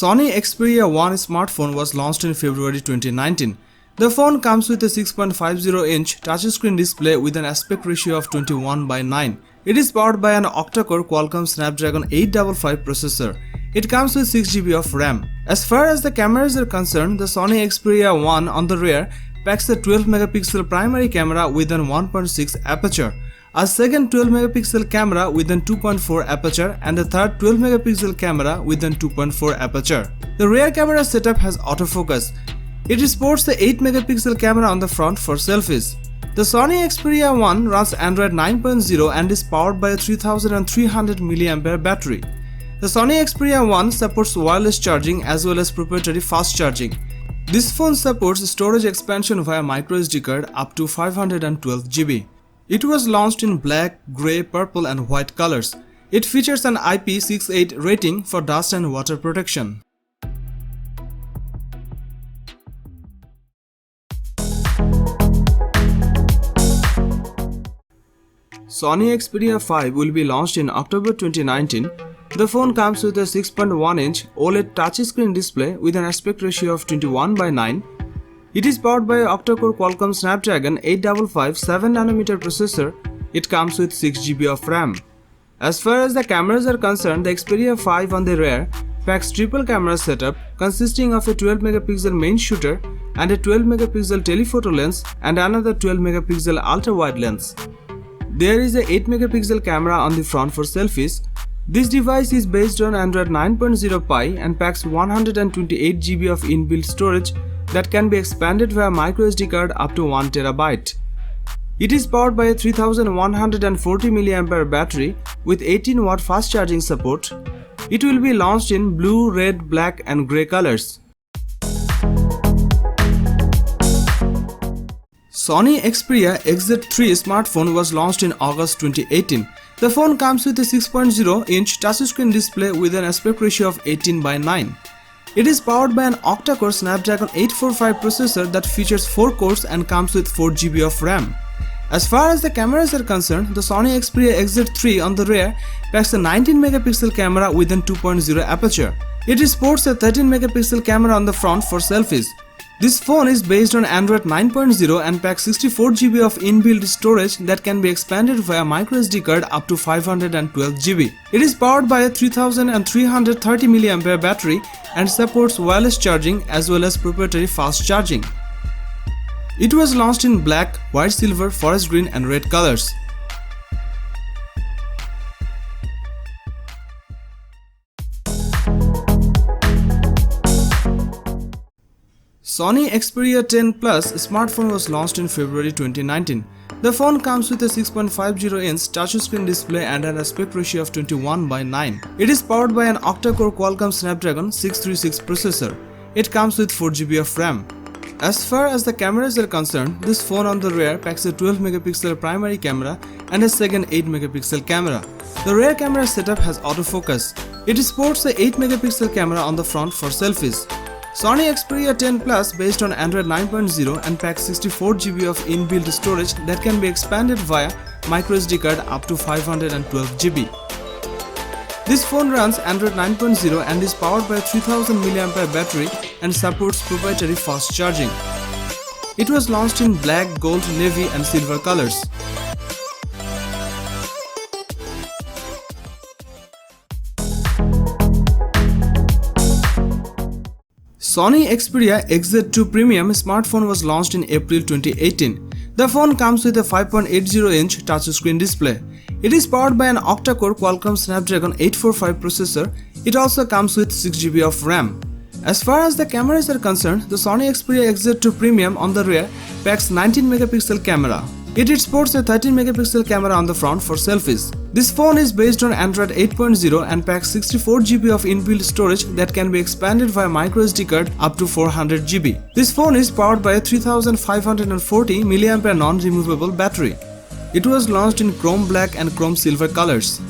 Sony Xperia XZ3 smartphone was launched in February 2019. The phone comes with a 6.50-inch touchscreen display with an aspect ratio of 21:9. It is powered by an octa-core Qualcomm Snapdragon 855 processor. It comes with 6GB of RAM. As far as the cameras are concerned, the Sony Xperia XZ3 on the rear packs a 12-megapixel primary camera with an 1.6 aperture, a second 12-megapixel camera with an 2.4 aperture, and a third 12-megapixel camera with an 2.4 aperture. The rear camera setup has autofocus. It sports the 8-megapixel camera on the front for selfies. The Sony Xperia XZ3 runs Android 9.0 and is powered by a 3300 mAh battery. The Sony Xperia XZ3 supports wireless charging as well as proprietary fast charging. This phone supports storage expansion via microSD card up to 512GB. It was launched in black, grey, purple and white colors. It features an IP68 rating for dust and water protection. Sony Xperia 5 will be launched in October 2019. The phone comes with a 6.1-inch OLED touchscreen display with an aspect ratio of 21:9. It is powered by an octa-core Qualcomm Snapdragon 855 7nm processor. It comes with 6GB of RAM. As far as the cameras are concerned, the Xperia 5 on the rear packs triple camera setup consisting of a 12-megapixel main shooter and a 12-megapixel telephoto lens and another 12-megapixel ultra-wide lens. There is a 8-megapixel camera on the front for selfies. This device is based on Android 9.0 Pie and packs 128GB of inbuilt storage that can be expanded via microSD card up to 1TB. It is powered by a 3140 mAh battery with 18W fast charging support. It will be launched in blue, red, black and grey colors. Sony Xperia XZ3 smartphone was launched in August 2018. The phone comes with a 6.0-inch touchscreen display with an aspect ratio of 18:9. It is powered by an octa-core Snapdragon 845 processor that features 4 cores and comes with 4GB of RAM. As far as the cameras are concerned, the Sony Xperia XZ3 on the rear packs a 19-megapixel camera with an 2.0 aperture. It sports a 13-megapixel camera on the front for selfies. This phone is based on Android 9.0 and packs 64GB of inbuilt storage that can be expanded via microSD card up to 512GB. It is powered by a 3330 mAh battery and supports wireless charging as well as proprietary fast charging. It was launched in black, white, silver, forest green and red colors. Sony Xperia X Plus smartphone was launched in February 2019. The phone comes with a 6.50-inch touchscreen display and an aspect ratio of 21:9. It is powered by an octa-core Qualcomm Snapdragon 636 processor. It comes with 4GB of RAM. As far as the cameras are concerned, this phone on the rear packs a 12-megapixel primary camera and a second 8-megapixel camera. The rear camera setup has autofocus. It sports a 8-megapixel camera on the front for selfies. Sony Xperia X Plus based on Android 9.0 and packs 64GB of inbuilt storage that can be expanded via microSD card up to 512GB. This phone runs Android 9.0 and is powered by a 3000 mAh battery and supports proprietary fast charging. It was launched in black, gold, navy and silver colors. Sony Xperia XZ3 Premium smartphone was launched in April 2018. The phone comes with a 5.80-inch touchscreen display. It is powered by an octa-core Qualcomm Snapdragon 845 processor. It also comes with 6GB of RAM. As far as the cameras are concerned, the Sony Xperia XZ3 Premium on the rear packs 19-megapixel camera. It sports a 13-megapixel camera on the front for selfies. This phone is based on Android 8.0 and packs 64GB of inbuilt storage that can be expanded via microSD card up to 400GB. This phone is powered by a 3540 mAh non-removable battery. It was launched in chrome black and chrome silver colors.